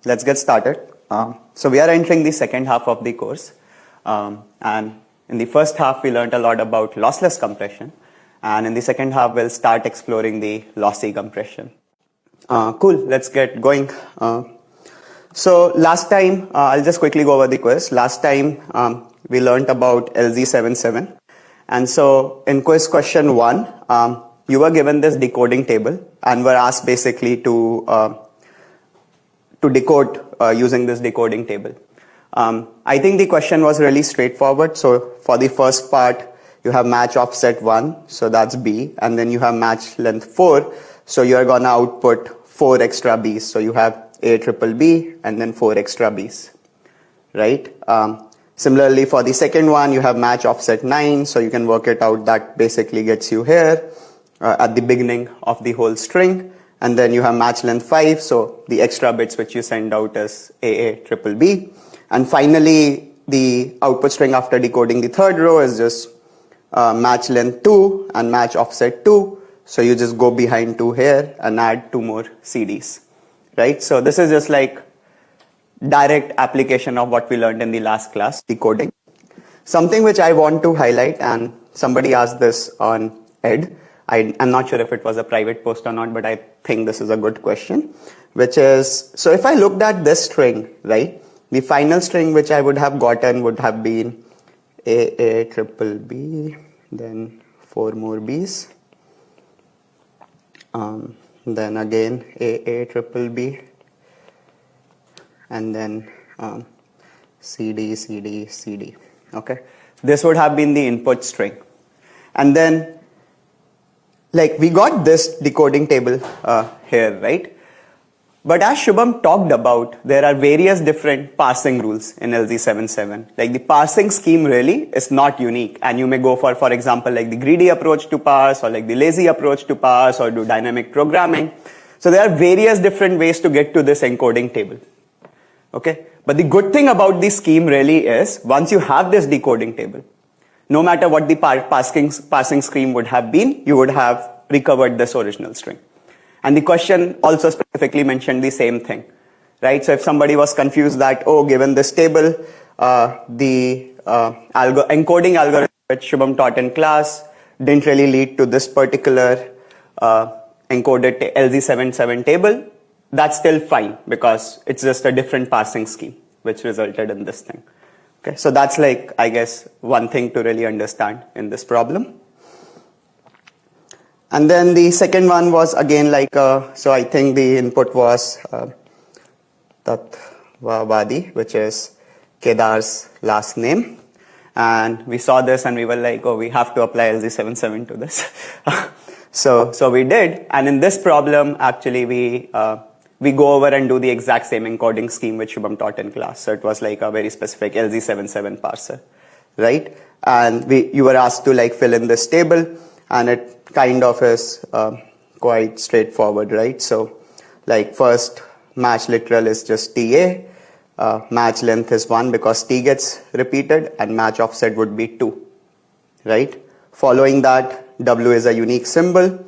let's get started. So we are entering the second half of the course. And in the first half, we learned a lot about lossless compression. And in the second half, we'll start exploring the lossy compression. Cool, let's get going. So last time, I'll just quickly go over the quiz. Last time, we learned about LZ77. And so in quiz question 1, you were given this decoding table and were asked basically to decode using this decoding table. I think the question was really straightforward. So for the first part, you have match offset 1, so that's B, and then you have match length 4, so you're gonna output 4 extra B's. So you have A triple B and then 4 extra B's, right? Similarly, for the second one, you have match offset 9, so you can work it out. That basically gets you here at the beginning of the whole string. And then you have match length 5, so the extra bits which you send out is AA triple B. And finally, the output string after decoding the third row is just match length 2 and match offset 2. So you just go behind 2 here and add 2 more CDs, right? So this is just like direct application of what we learned in the last class, decoding. Something which I want to highlight, and somebody asked this on ED. I'm not sure if it was a private post or not, but I think this is a good question, which is, so if I looked at this string, right, the final string which I would have gotten would have been AA triple B, then 4 more B's, then again AA triple B, and then CD, CD, CD, okay? This would have been the input string. And then, like, we got this decoding table here, right? But as Shubham talked about, there are various different parsing rules in LZ77. Like, the parsing scheme really is not unique. And you may go for example, like the greedy approach to parse, or like the lazy approach to parse, or do dynamic programming. So there are various different ways to get to this encoding table. Okay, but the good thing about this scheme really is, once you have this decoding table, no matter what the parsing scheme would have been, you would have recovered this original string. And the question also specifically mentioned the same thing, right? So if somebody was confused that, oh, given this table, the encoding algorithm which Shubham taught in class didn't really lead to this particular encoded LZ77 table, that's still fine, because it's just a different parsing scheme which resulted in this thing. Okay, so that's like, I guess, one thing to really understand in this problem. And then the second one was again like, so I think the input was Tatvavadi, which is Kedar's last name. And we saw this and we were like, oh, we have to apply LZ77 to this. So we did. And in this problem, actually, we go over and do the exact same encoding scheme which Shubham taught in class. So it was like a very specific LZ77 parser, right? And you were asked to like fill in this table, and it kind of is quite straightforward, right? So like first match literal is just TA, match length is 1 because T gets repeated, and match offset would be 2, right? Following that, W is a unique symbol,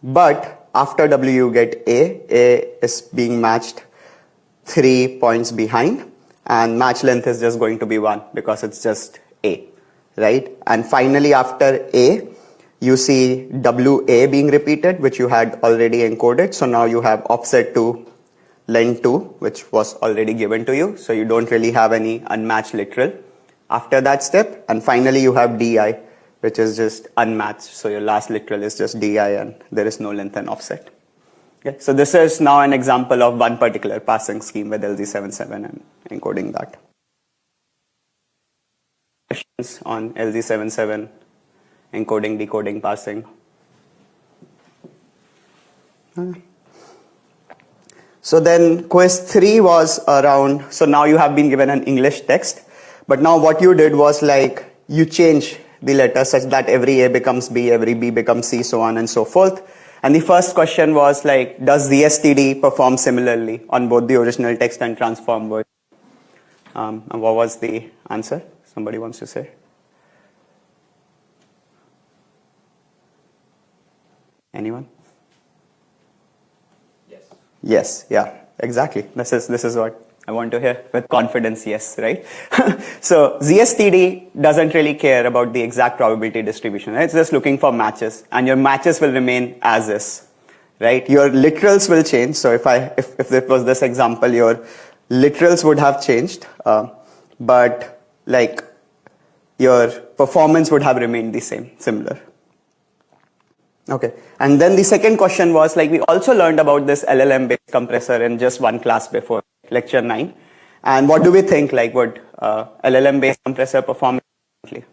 but after W you get A is being matched 3 points behind, and match length is just going to be 1 because it's just A, right? And finally after A, you see WA being repeated, which you had already encoded. So now you have offset 2, length 2, which was already given to you. So you don't really have any unmatched literal after that step. And finally you have DI, which is just unmatched. So your last literal is just DI and there is no length and offset. Okay. So this is now an example of one particular parsing scheme with LZ77 and encoding that. Questions on LZ77, encoding, decoding, parsing? So then quiz 3 was around, so now you have been given an English text, but now what you did was like you change the letter such that every A becomes B, every B becomes C, so on and so forth. And the first question was like, does the STD perform similarly on both the original text and transform word? And what was the answer? Somebody wants to say? Anyone? Yes. Yes, yeah. exactly. This is what I want to hear with confidence, yes, right? So ZSTD doesn't really care about the exact probability distribution, right? It's just looking for matches, and your matches will remain as is, right? Your literals will change. So if it was this example, your literals would have changed, but like your performance would have remained the same, similar. Okay, and then the second question was, like, we also learned about this LLM-based compressor in just one class before, lecture 9. And what do we think, like, would LLM-based compressor perform differently?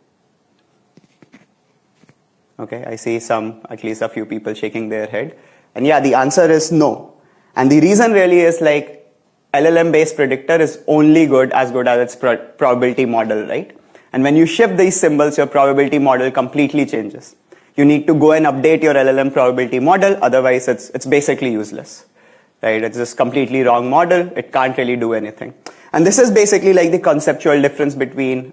Okay, I see at least a few people shaking their head. And yeah, the answer is no. And the reason really is, like, LLM-based predictor is only good as its probability model, right? And when you shift these symbols, your probability model completely changes. You need to go and update your LLM probability model, otherwise it's basically useless, right? It's just completely wrong model, it can't really do anything. And this is basically like the conceptual difference between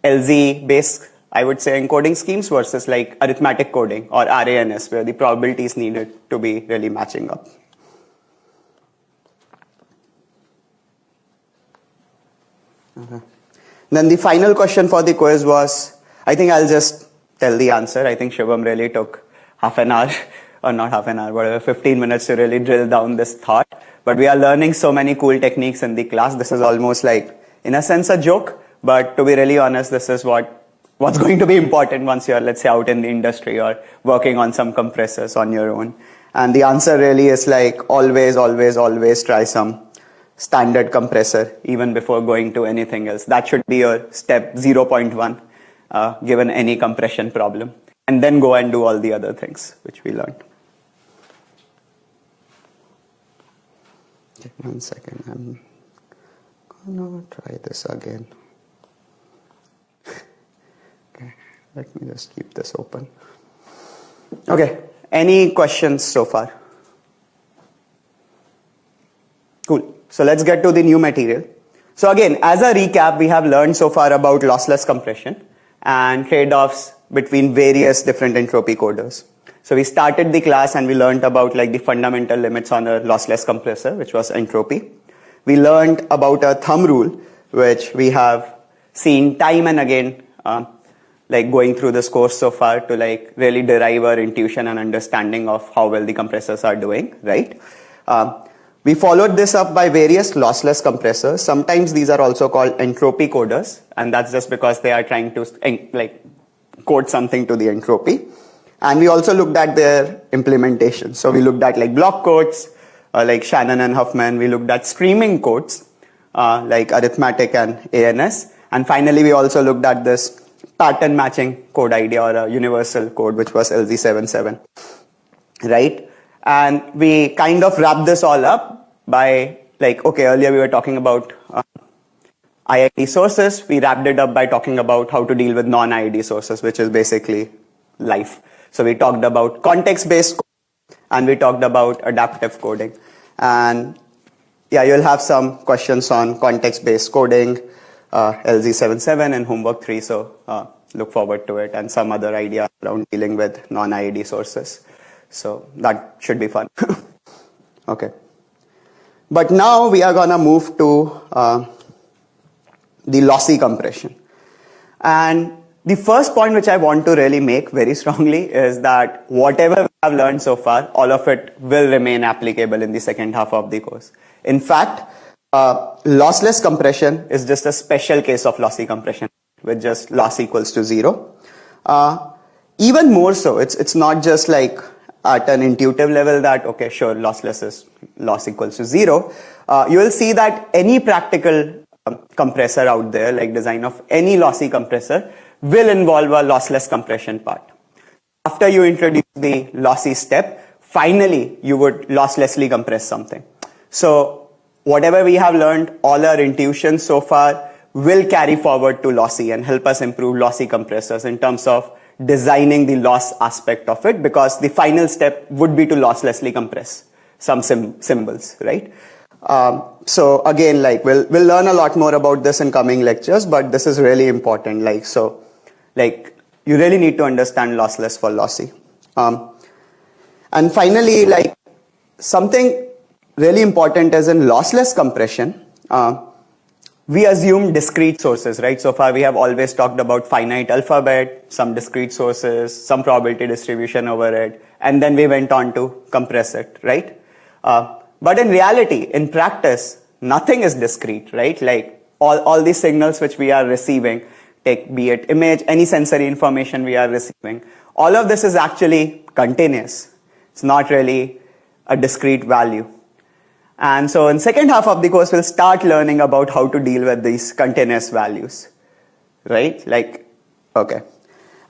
LZ-based, I would say, encoding schemes versus like arithmetic coding or RANS, where the probability is needed to be really matching up. Okay. Then the final question for the quiz was, I think I'll just tell the answer. I think Shubham really took half an hour, or not half an hour, whatever, 15 minutes to really drill down this thought. But we are learning so many cool techniques in the class. This is almost like, in a sense, a joke. But to be really honest, this is what's going to be important once you're, let's say, out in the industry or working on some compressors on your own. And the answer really is like, always, always, always try some standard compressor, even before going to anything else. That should be your step 0.1. Given any compression problem, and then go and do all the other things which we learned. Okay, 1 second, I'm gonna try this again. Okay, let me just keep this open. Okay, any questions so far? Cool, so let's get to the new material. So again, as a recap, we have learned so far about lossless compression and trade-offs between various different entropy coders. So we started the class and we learned about like the fundamental limits on a lossless compressor, which was entropy. We learned about a thumb rule, which we have seen time and again, like going through this course so far to like really derive our intuition and understanding of how well the compressors are doing, right? We followed this up by various lossless compressors. Sometimes these are also called entropy coders, and that's just because they are trying to like code something to the entropy. And we also looked at their implementation. So we looked at like block codes, like Shannon and Huffman. We looked at streaming codes, like arithmetic and ANS. And finally, we also looked at this pattern matching code idea, or a universal code, which was LZ77, right? And we kind of wrapped this all up by like, okay, earlier we were talking about IID sources. We wrapped it up by talking about how to deal with non-IID sources, which is basically life. So we talked about context-based coding, and we talked about adaptive coding. And yeah, you'll have some questions on context-based coding, LZ77 and homework 3. So look forward to it, and some other ideas around dealing with non-IID sources. So that should be fun. Okay. But now we are gonna move to the lossy compression. And the first point which I want to really make very strongly is that whatever we have learned so far, all of it will remain applicable in the second half of the course. In fact, lossless compression is just a special case of lossy compression with just loss equals to 0. Even more so, it's not just like at an intuitive level that, okay, sure, lossless is loss equals to 0. You will see that any practical compressor out there, like design of any lossy compressor, will involve a lossless compression part. After you introduce the lossy step, finally you would losslessly compress something. So whatever we have learned, all our intuitions so far will carry forward to lossy and help us improve lossy compressors in terms of designing the loss aspect of it, because the final step would be to losslessly compress some symbols, right? So again, like we'll learn a lot more about this in coming lectures, but this is really important. Like, so like you really need to understand lossless for lossy. And finally, like something really important is in lossless compression, we assume discrete sources, right? So far we have always talked about finite alphabet, some discrete sources, some probability distribution over it, and then we went on to compress it, right? But in reality, in practice, nothing is discrete, right? Like all these signals which we are receiving, be it image, any sensory information we are receiving, all of this is actually continuous. It's not really a discrete value. And so in second half of the course, we'll start learning about how to deal with these continuous values, right? Like, okay.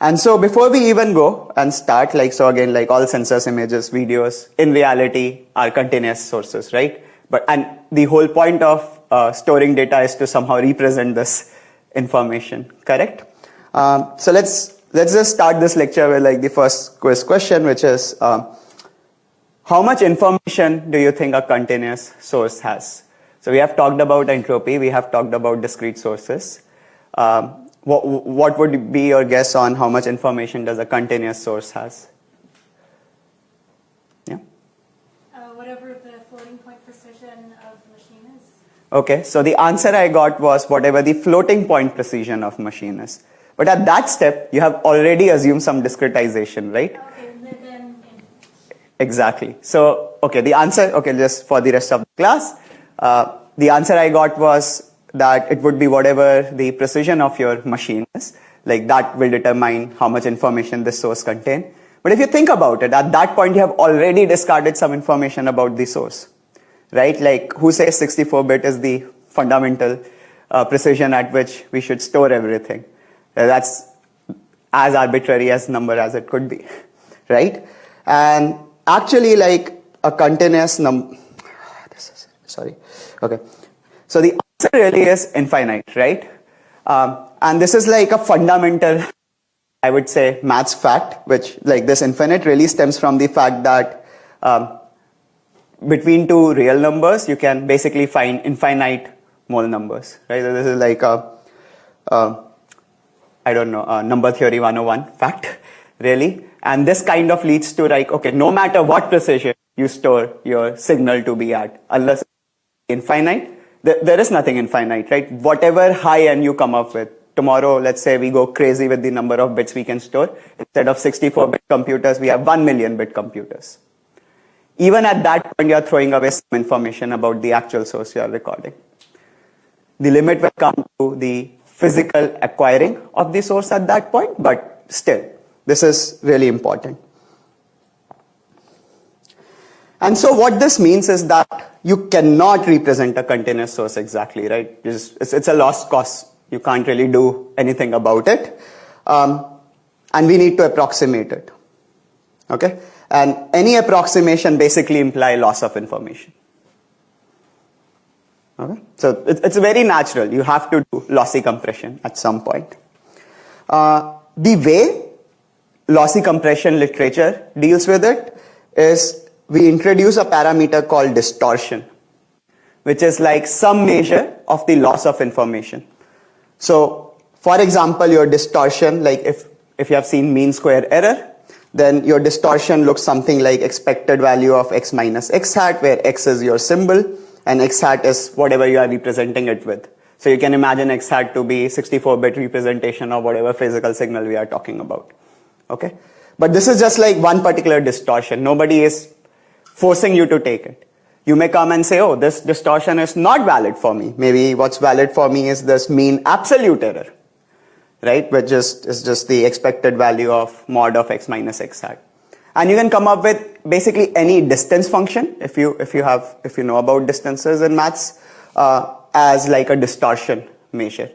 And so before we even go and start, like, so again, like all sensors, images, videos, in reality are continuous sources, right? And the whole point of storing data is to somehow represent this information, correct? So let's just start this lecture with like the first quiz question, which is, how much information do you think a continuous source has? So we have talked about entropy, we have talked about discrete sources. What would be your guess on how much information does a continuous source has? Yeah? Whatever the floating point precision of the machine is. Okay, so the answer I got was whatever the floating point precision of machine is. But at that step, you have already assumed some discretization, right? Okay, then. Exactly. So, okay, the answer, okay, just for the rest of the class, the answer I got was that it would be whatever the precision of your machine is. Like that will determine how much information this source contains. But if you think about it, at that point you have already discarded some information about the source, right? Like who says 64-bit is the fundamental precision at which we should store everything? That's as arbitrary as number as it could be, right? And actually, like a continuous number, sorry, okay. So the answer really is infinite, right? And this is like a fundamental, I would say, maths fact, which like this infinite really stems from the fact that between two real numbers, you can basically find infinite mole numbers, right? So this is like I don't know, number theory 101 fact, really. And this kind of leads to like, okay, no matter what precision you store your signal to be at, unless it's infinite, there is nothing infinite, right? Whatever high end you come up with, tomorrow, let's say we go crazy with the number of bits we can store. Instead of 64-bit computers, we have 1 million bit computers. Even at that point, you are throwing away some information about the actual source you are recording. The limit will come to the physical acquiring of the source at that point, but still, this is really important. And so what this means is that you cannot represent a continuous source exactly, right? It's a lost cause. You can't really do anything about it. And we need to approximate it. Okay? And any approximation basically implies loss of information. Okay? So it's very natural. You have to do lossy compression at some point. The way lossy compression literature deals with it is we introduce a parameter called distortion, which is like some measure of the loss of information. So, for example, your distortion, like if you have seen mean square error, then your distortion looks something like expected value of x minus x hat, where x is your symbol, and x hat is whatever you are representing it with. So you can imagine x hat to be 64-bit representation of whatever physical signal we are talking about. Okay? But this is just like one particular distortion. Nobody is forcing you to take it. You may come and say, oh, this distortion is not valid for me. Maybe what's valid for me is this mean absolute error, right? Which is just the expected value of mod of x minus x hat. And you can come up with basically any distance function, if you know about distances in maths, as like a distortion measure.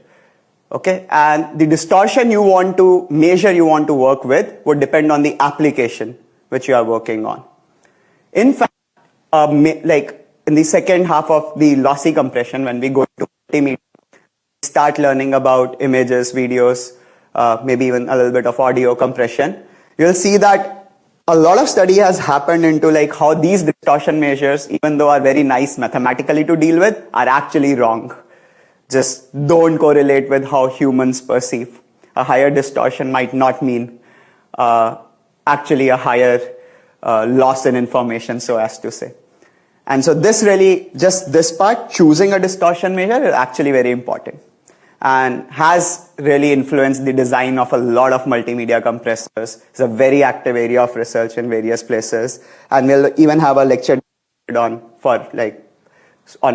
Okay? And the distortion you want to measure, you want to work with, would depend on the application which you are working on. In fact, like in the second half of the lossy compression, when we go to multimedia, we start learning about images, videos, maybe even a little bit of audio compression, you'll see that a lot of study has happened into like how these distortion measures, even though are very nice mathematically to deal with, are actually wrong. Just don't correlate with how humans perceive. A higher distortion might not mean actually a higher loss in information, so as to say. And so this really, just this part, choosing a distortion measure is actually very important and has really influenced the design of a lot of multimedia compressors. It's a very active area of research in various places. And we'll even have a lecture on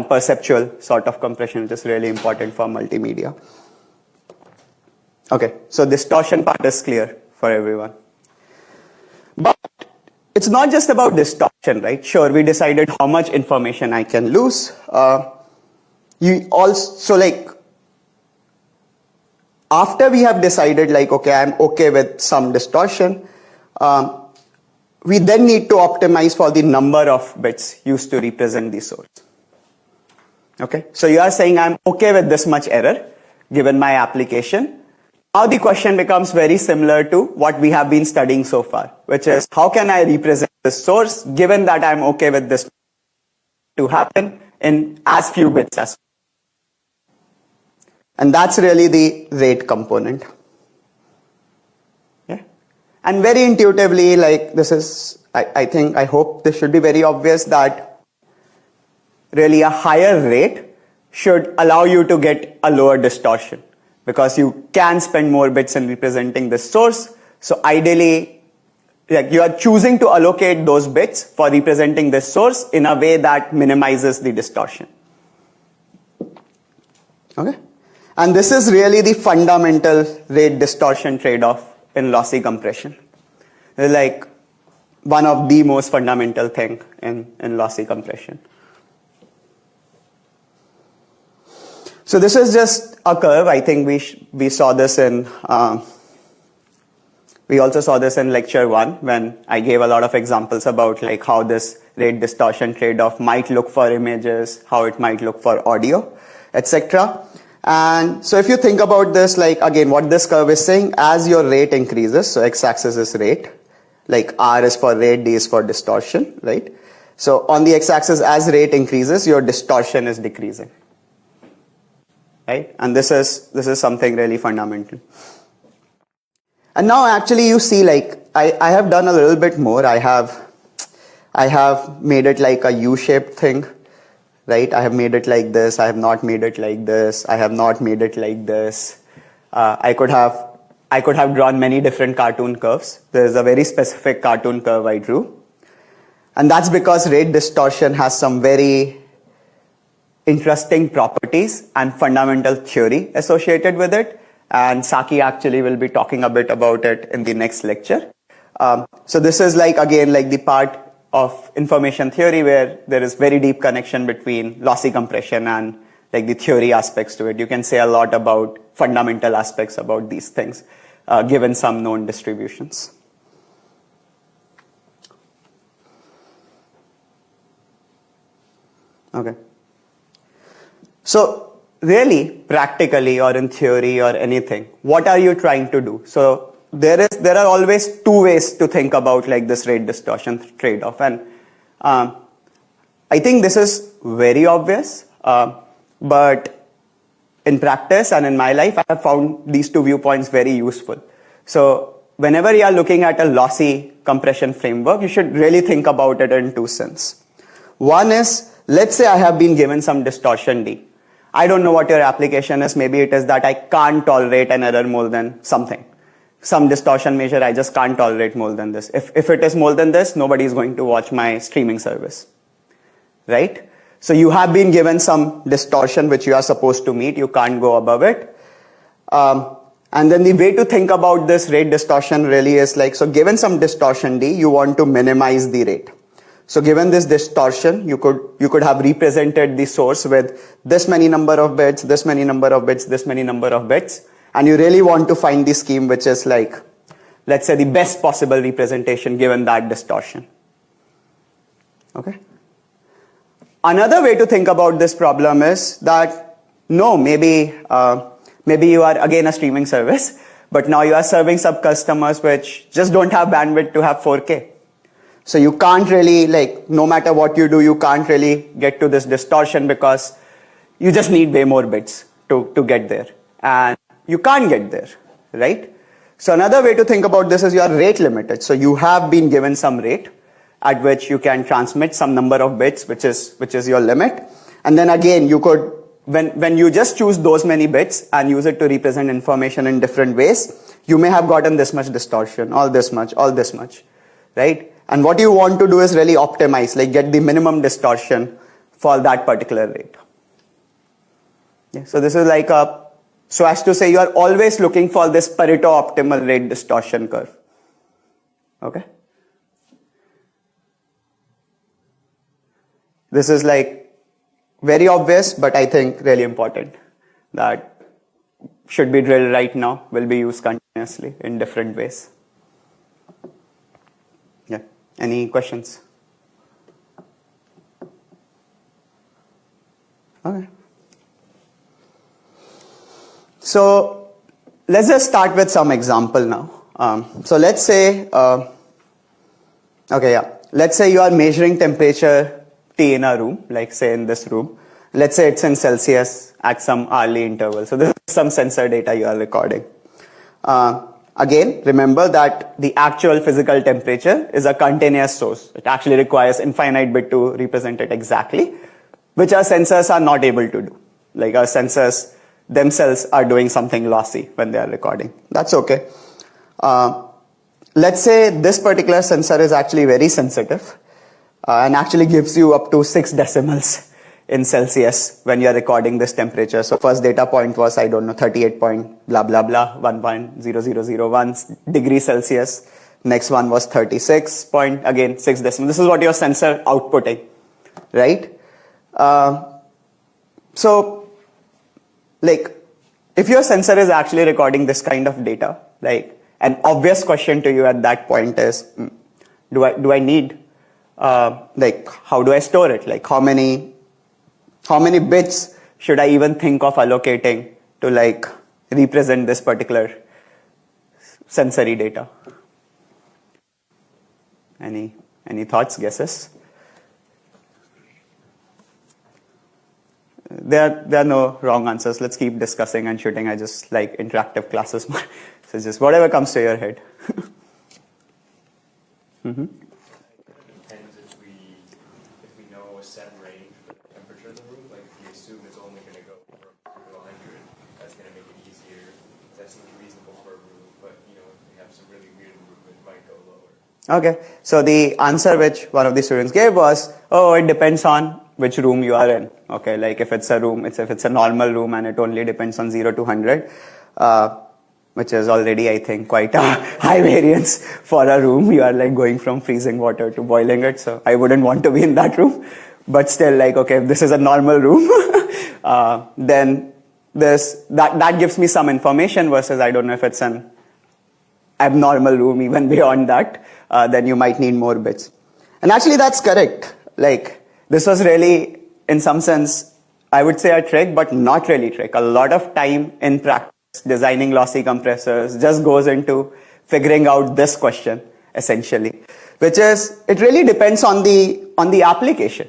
perceptual sort of compression, which is really important for multimedia. Okay, so distortion part is clear for everyone. But it's not just about distortion, right? Sure, we decided how much information I can lose. You also after we have decided okay, I'm okay with some distortion, we then need to optimize for the number of bits used to represent the source. Okay, so you are saying I'm okay with this much error given my application. Now the question becomes very similar to what we have been studying so far, which is how can I represent this source given that I'm okay with this to happen in as few bits as possible. And that's really the rate component. Yeah. And very intuitively, this is, I hope this should be very obvious that really a higher rate should allow you to get a lower distortion because you can spend more bits in representing this source. So ideally, you are choosing to allocate those bits for representing this source in a way that minimizes the distortion. Okay? And this is really the fundamental rate distortion trade-off in lossy compression. It's one of the most fundamental thing in lossy compression. So this is just a curve. I think we saw this in, we also saw this in lecture 1 when I gave a lot of examples about how this rate distortion trade-off might look for images, how it might look for audio, etc. And so if you think about this, again, what this curve is saying, as your rate increases, so x-axis is rate, R is for rate, D is for distortion, right? So on the x-axis, as rate increases, your distortion is decreasing, right? And this is something really fundamental. And now actually you see, I have done a little bit more. I have made it like a U-shaped thing. Right? I have made it like this. I have not made it like this. I have not made it like this. I could have drawn many different cartoon curves. There is a very specific cartoon curve I drew. And that's because rate distortion has some very interesting properties and fundamental theory associated with it. And Tsachy actually will be talking a bit about it in the next lecture. So this is again, the part of information theory where there is very deep connection between lossy compression and the theory aspects to it. You can say a lot about fundamental aspects about these things given some known distributions. Okay. So really, practically or in theory or anything, what are you trying to do? So there are always two ways to think about this rate distortion trade-off, and I think this is very obvious, but in practice and in my life I have found these two viewpoints very useful. So whenever you are looking at a lossy compression framework, you should really think about it in two senses. One is, let's say I have been given some distortion D. I don't know what your application is. Maybe it is that I can't tolerate an error more than something. Some distortion measure, I just can't tolerate more than this. If it is more than this, nobody is going to watch my streaming service, right? So you have been given some distortion which you are supposed to meet. You can't go above it. And then the way to think about this rate distortion really is so given some distortion D, you want to minimize the rate. So given this distortion, you could have represented the source with this many number of bits, this many number of bits, this many number of bits. And you really want to find the scheme which is let's say the best possible representation given that distortion. Okay. Another way to think about this problem is that no, maybe you are again a streaming service, but now you are serving some customers which just don't have bandwidth to have 4K. So you can't really no matter what you do, you can't really get to this distortion because you just need way more bits to get there. And you can't get there, right? So another way to think about this is you are rate limited. So you have been given some rate at which you can transmit some number of bits, which is your limit. And then again, you could, when you just choose those many bits and use it to represent information in different ways, you may have gotten this much distortion, all this much, right? And what you want to do is really optimize, like get the minimum distortion for that particular rate. Yeah, so this is like so as to say you are always looking for this Pareto optimal rate distortion curve. Okay? This is like very obvious, but I think really important, that should be drilled right now, will be used continuously in different ways. Yeah. Any questions? Okay. So let's just start with some example now. So let's say, let's say you are measuring temperature T in a room, like say in this room. Let's say it's in Celsius at some hourly interval. So this is some sensor data you are recording. Again, remember that the actual physical temperature is a continuous source. It actually requires infinite bit to represent it exactly, which our sensors are not able to do. Like our sensors themselves are doing something lossy when they are recording. That's okay. Let's say this particular sensor is actually very sensitive and actually gives you up to 6 decimals in Celsius when you're recording this temperature. So first data point was, I don't know, 38 point blah blah blah, 1.0001 degrees Celsius. Next one was 36 point, again 6 decimals. This is what your sensor outputting, right? So like if your sensor is actually recording this kind of data, like an obvious question to you at that point is, do I need like how do I store it? Like how many bits should I even think of allocating to like represent this particular sensory data? Any thoughts, guesses? There are no wrong answers. Let's keep discussing and shooting. I just like interactive classes more. So just whatever comes to your head. Mm-hmm. Depends if we know a set range for the temperature of the room. Like if you assume it's only going to go from 0 to 100, that's going to make it easier. That seems reasonable for a room, but you know if we have some really weird room, it might go lower. Okay. So the answer which one of the students gave was, oh, it depends on which room you are in. Okay, like if it's a room, if it's a normal room and it only depends on 0 to 100, which is already, I think, quite a high variance for a room. You are like going from freezing water to boiling it. So I wouldn't want to be in that room. But still, like, okay, if this is a normal room, then that gives me some information versus I don't know if it's an abnormal room even beyond that, then you might need more bits. And actually that's correct. Like, this was really, in some sense, I would say a trick, but not really trick. A lot of time in practice designing lossy compressors just goes into figuring out this question, essentially, which is, it really depends on the application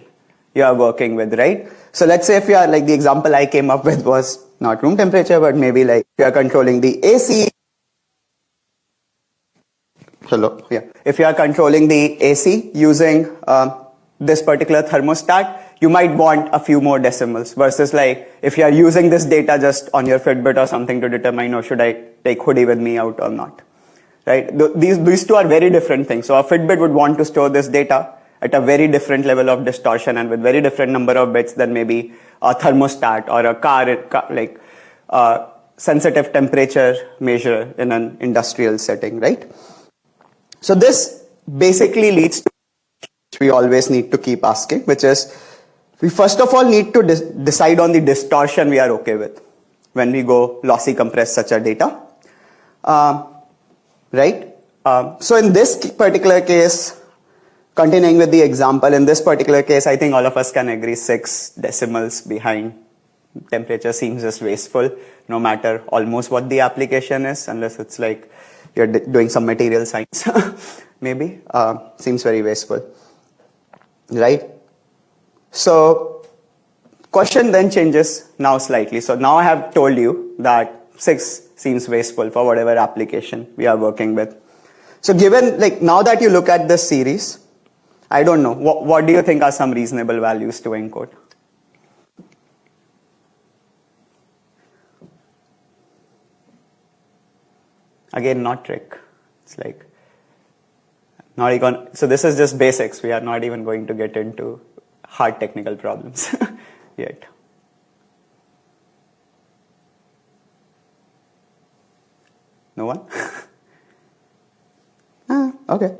you are working with, right? So let's say if you are, like the example I came up with was not room temperature, but maybe like you are controlling the AC. Hello, yeah. If you are controlling the AC using this particular thermostat, you might want a few more decimals versus like if you are using this data just on your Fitbit or something to determine, oh, should I take hoodie with me out or not, right? These two are very different things. So a Fitbit would want to store this data at a very different level of distortion and with very different number of bits than maybe a thermostat or a car like sensitive temperature measure in an industrial setting, right? So this basically leads to we always need to keep asking, which is we first of all need to decide on the distortion we are okay with when we go lossy compress such a data, right? So in this particular case, continuing with the example, in this particular case, I think all of us can agree 6 decimals behind temperature seems just wasteful, no matter almost what the application is, unless it's like you're doing some material science, maybe, seems very wasteful. Right? So, question then changes now slightly. So now I have told you that 6 seems wasteful for whatever application we are working with. So given, like, now that you look at this series, I don't know. What do you think are some reasonable values to encode? Again, not trick. It's like not even. So this is just basics. We are not even going to get into hard technical problems yet. No one? Okay.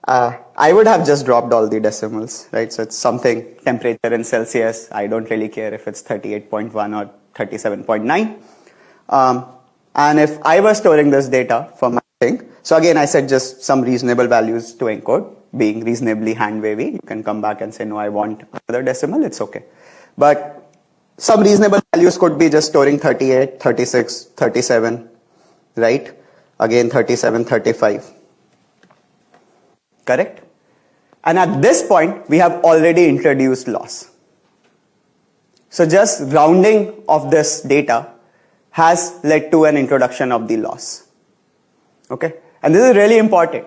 I would have just dropped all the decimals, right? So it's something temperature in Celsius. I don't really care if it's 38.1 or 37.9. And if I was storing this data for my thing, so again, I said just some reasonable values to encode, being reasonably hand wavy. You can come back and say, no, I want another decimal. It's okay. But some reasonable values could be just storing 38, 36, 37, right? Again, 37, 35. Correct? And at this point, we have already introduced loss. So just rounding of this data has led to an introduction of the loss. Okay? And this is really important.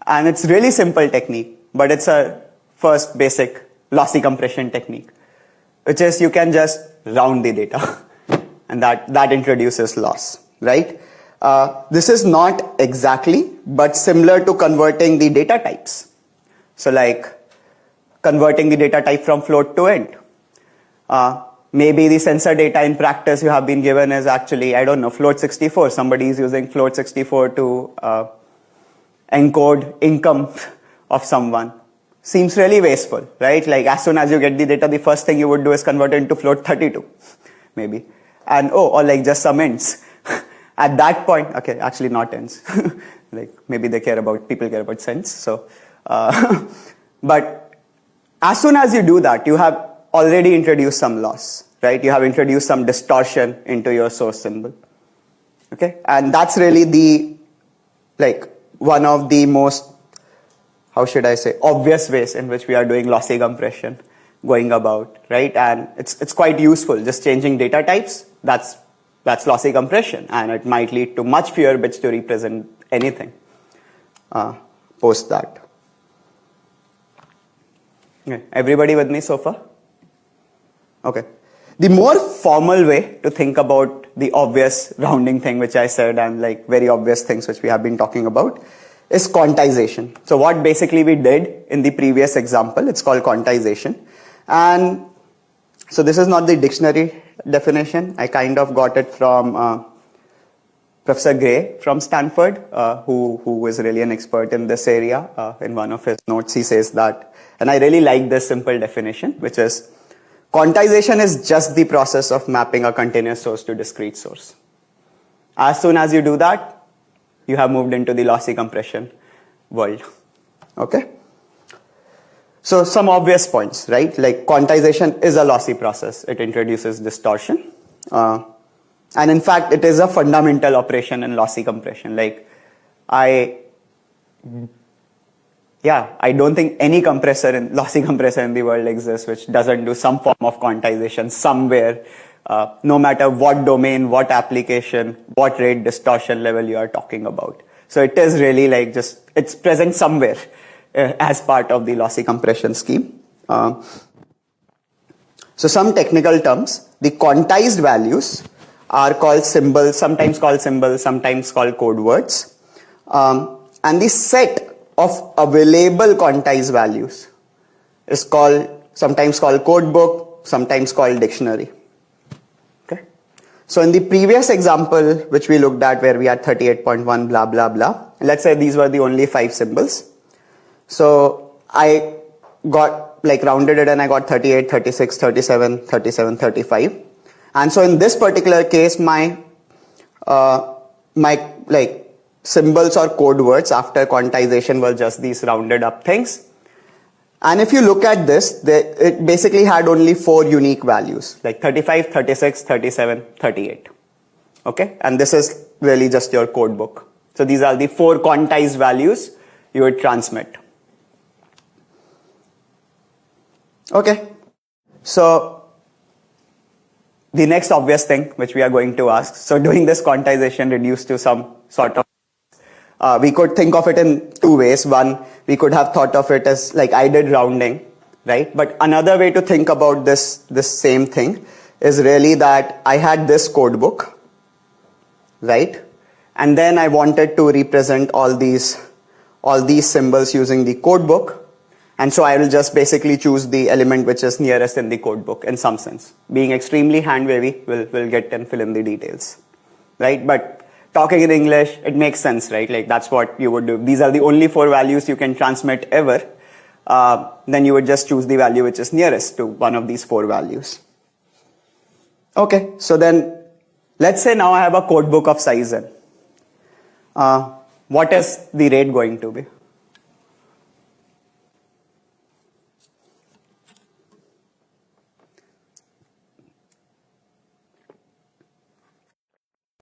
And it's really simple technique, but it's a first basic lossy compression technique, which is you can just round the data. And that introduces loss, right? This is not exactly, but similar to converting the data types. So like converting the data type from float to int. Maybe the sensor data in practice you have been given is actually, I don't know, float 64. Somebody is using float 64 to encode income of someone. Seems really wasteful, right? Like as soon as you get the data, the first thing you would do is convert it into float 32, maybe. And or like just some ints. At that point, okay, actually not ints. Like maybe people care about cents. So, but as soon as you do that, you have already introduced some loss, right? You have introduced some distortion into your source symbol. Okay, and that's really one of the most, how should I say, obvious ways in which we are doing lossy compression going about, right? And it's quite useful. Just changing data types, that's lossy compression, and it might lead to much fewer bits to represent anything post that. Okay, everybody with me so far? Okay. The more formal way to think about the obvious rounding thing which I said and like very obvious things which we have been talking about is quantization. So what basically we did in the previous example, it's called quantization. And so this is not the dictionary definition. I kind of got it from Professor Gray from Stanford, who is really an expert in this area. In one of his notes, he says that, and I really like this simple definition, which is quantization is just the process of mapping a continuous source to discrete source. As soon as you do that, you have moved into the lossy compression world. Okay? So some obvious points, right? Like quantization is a lossy process. It introduces distortion. And in fact, it is a fundamental operation in lossy compression. Like I don't think any lossy compressor in the world exists which doesn't do some form of quantization somewhere, no matter what domain, what application, what rate distortion level you are talking about. So it is really like it's present somewhere as part of the lossy compression scheme. So some technical terms, the quantized values are called symbols, sometimes called code words. And the set of available quantized values is sometimes called code book, sometimes called dictionary. Okay. So in the previous example, which we looked at where we had 38.1 blah, blah, blah, let's say these were the only 5 symbols. So I got rounded it and I got 38, 36, 37, 37, 35. And so in this particular case, my symbols or code words after quantization were just these rounded up things. And if you look at this, it basically had only 4 unique values, like 35, 36, 37, 38. Okay? And this is really just your code book. So these are the 4 quantized values you would transmit. Okay. So the next obvious thing which we are going to ask, so doing this quantization reduced to some sort of we could think of it in two ways. One, we could have thought of it as like I did rounding, right? But another way to think about this same thing is really that I had this code book, right? And then I wanted to represent all these symbols using the code book. And so I will just basically choose the element which is nearest in the code book in some sense. Being extremely hand wavy, we'll get and fill in the details, right? But talking in English, it makes sense, right? Like that's what you would do. These are the only 4 values you can transmit ever. Then you would just choose the value which is nearest to one of these 4 values. Okay, so then let's say now I have a code book of size n. What is the rate going to be?